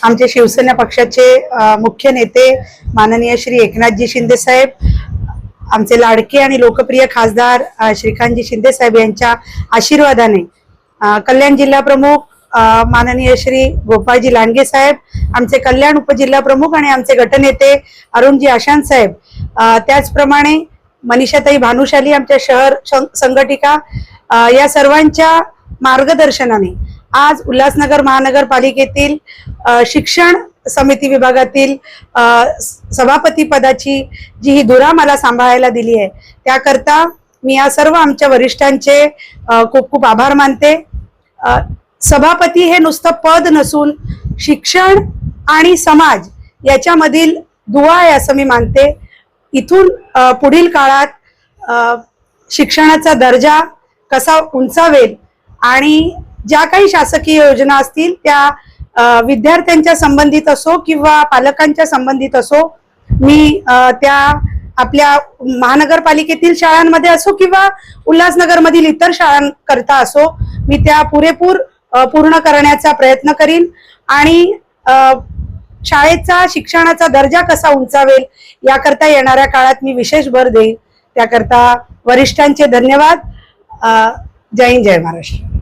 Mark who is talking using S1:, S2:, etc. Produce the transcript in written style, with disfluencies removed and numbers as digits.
S1: आमचे शिवसेना पक्षाचे मुख्य नेते माननीय श्री एकनाथजी शिंदे साहेब, आमचे लाडके आणि लोकप्रिय खासदार श्रीकांतजी शिंदे साहेब यांच्या आशीर्वादाने कल्याण जिल्हा प्रमुख माननीय श्री गोपाळजी लांडगे साहेब, आमचे कल्याण उपजिल्हा प्रमुख आणि आमचे गटनेते अरुणजी आशांत साहेब, त्याचप्रमाणे मनीषाताई भानुशाली आमच्या शहर संघटिका, या सर्वांच्या मार्गदर्शनाने आज उल्हासनगर महानगरपालिकेतील शिक्षण समिती विभागातील सभापती पदाची जी ही धुरा मला सांभाळायला दिली आहे, त्याकरता मी या सर्व आमच्या वरिष्ठांचे खूप खूप आभार मानते। सभापती हे नुसतं पद नसून शिक्षण आणि समाज याच्यामधील दुवा आहे असं मी मानते। इथून पुढील काळात शिक्षणाचा दर्जा कसा उंचावेल आणि ज्या काही शासकीय योजना असतील त्या विद्यार्थ्यांच्या संबंधित असो किंवा पालकांच्या संबंधित असो, मी त्या आपल्या महानगरपालिकेतील शाळांमध्ये असो किंवा उल्हासनगर मधील इतर शाळांकरता असो, मी त्या पुरेपूर पूर्ण करण्याचा प्रयत्न करीन आणि शाळेचा शिक्षणाचा दर्जा कसा उंचावेल याकरता येणाऱ्या काळात मी विशेष भर देईन। त्याकरता वरिष्ठांचे धन्यवाद। जय हिंद, जय महाराष्ट्र।